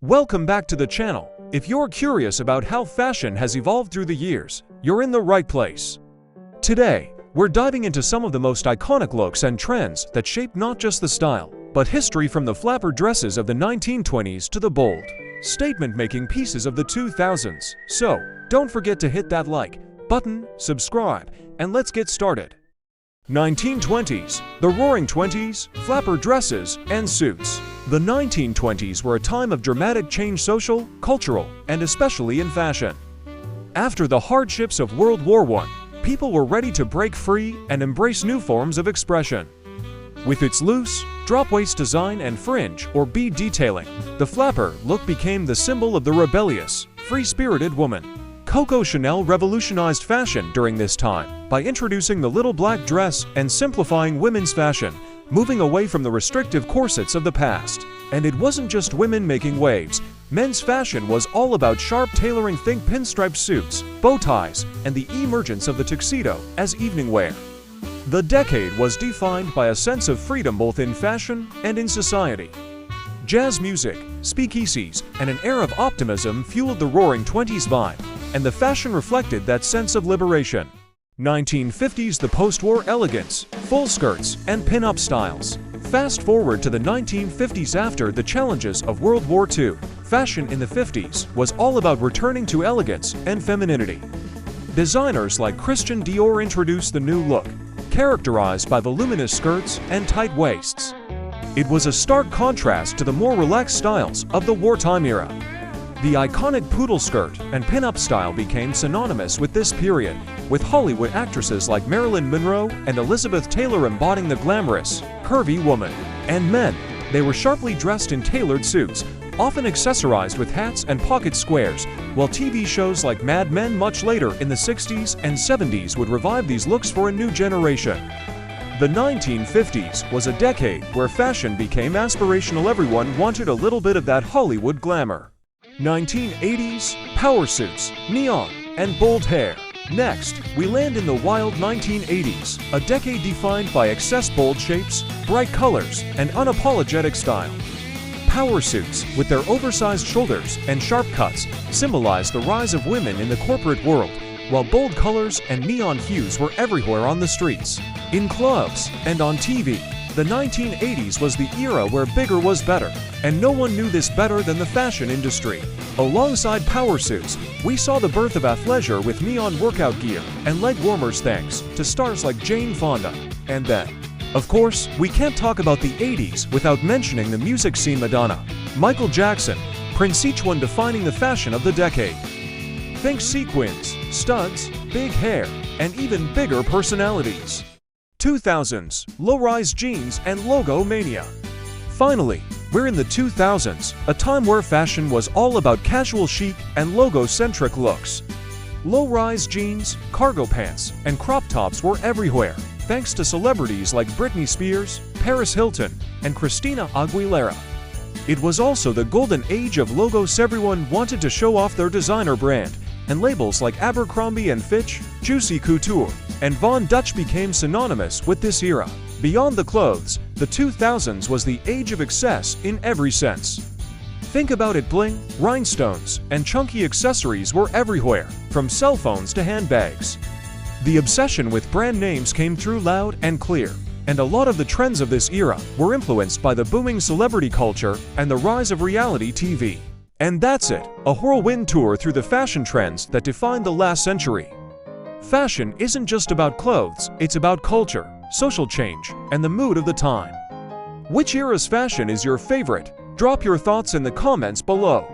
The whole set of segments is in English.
Welcome back to the channel. If you're curious about how fashion has evolved through the years, you're in the right place. Today, we're diving into some of the most iconic looks and trends that shaped not just the style, but history, from the flapper dresses of the 1920s to the bold, statement-making pieces of the 2000s. So, don't forget to hit that like button, subscribe, and let's get started. 1920s, the Roaring Twenties, flapper dresses, and suits. The 1920s were a time of dramatic change, social, cultural, and especially in fashion. After the hardships of World War I, people were ready to break free and embrace new forms of expression. With its loose, drop-waist design and fringe or bead detailing, the flapper look became the symbol of the rebellious, free-spirited woman. Coco Chanel revolutionized fashion during this time by introducing the little black dress and simplifying women's fashion, moving away from the restrictive corsets of the past. And it wasn't just women making waves. Men's fashion was all about sharp tailoring. Think pinstripe suits, bow ties, and the emergence of the tuxedo as evening wear. The decade was defined by a sense of freedom both in fashion and in society. Jazz music, speakeasies, and an air of optimism fueled the Roaring Twenties vibe, and the fashion reflected that sense of liberation. 1950s, the post-war elegance, full skirts, and pin-up styles. Fast forward to the 1950s. After the challenges of World War II, fashion in the 50s was all about returning to elegance and femininity. Designers like Christian Dior introduced the new look, characterized by voluminous skirts and tight waists. It was a stark contrast to the more relaxed styles of the wartime era. The iconic poodle skirt and pin-up style became synonymous with this period, with Hollywood actresses like Marilyn Monroe and Elizabeth Taylor embodying the glamorous, curvy woman. And men, they were sharply dressed in tailored suits, often accessorized with hats and pocket squares, while TV shows like Mad Men much later in the 60s and 70s would revive these looks for a new generation. The 1950s was a decade where fashion became aspirational. Everyone wanted a little bit of that Hollywood glamour. 1980s, power suits, neon, and bold hair. Next, we land in the wild 1980s, a decade defined by excess bold shapes, bright colors, and unapologetic style. Power suits, with their oversized shoulders and sharp cuts, symbolized the rise of women in the corporate world, while bold colors and neon hues were everywhere on the streets, in clubs, and on TV. The 1980s was the era where bigger was better, and no one knew this better than the fashion industry. Alongside power suits, we saw the birth of athleisure with neon workout gear and leg warmers thanks to stars like Jane Fonda. And then, of course, we can't talk about the 80s without mentioning the music scene. Madonna, Michael Jackson, Prince, each one defining the fashion of the decade. Think sequins, studs, big hair, and even bigger personalities. 2000s, low-rise jeans and logo mania. Finally, we're in the 2000s, a time where fashion was all about casual chic and logo-centric looks. Low-rise jeans, cargo pants, and crop tops were everywhere, thanks to celebrities like Britney Spears, Paris Hilton, and Christina Aguilera. It was also the golden age of logos. Everyone wanted to show off their designer brand, and labels like Abercrombie & Fitch, Juicy Couture, and Von Dutch became synonymous with this era. Beyond the clothes, the 2000s was the age of excess in every sense. Think about it: bling, rhinestones, and chunky accessories were everywhere, from cell phones to handbags. The obsession with brand names came through loud and clear, and a lot of the trends of this era were influenced by the booming celebrity culture and the rise of reality TV. And that's it, a whirlwind tour through the fashion trends that defined the last century. Fashion isn't just about clothes, it's about culture, social change, and the mood of the time. Which era's fashion is your favorite? Drop your thoughts in the comments below.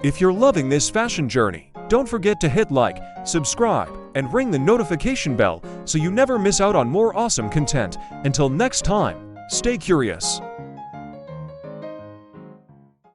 If you're loving this fashion journey, don't forget to hit like, subscribe, and ring the notification bell so you never miss out on more awesome content. Until next time, stay curious.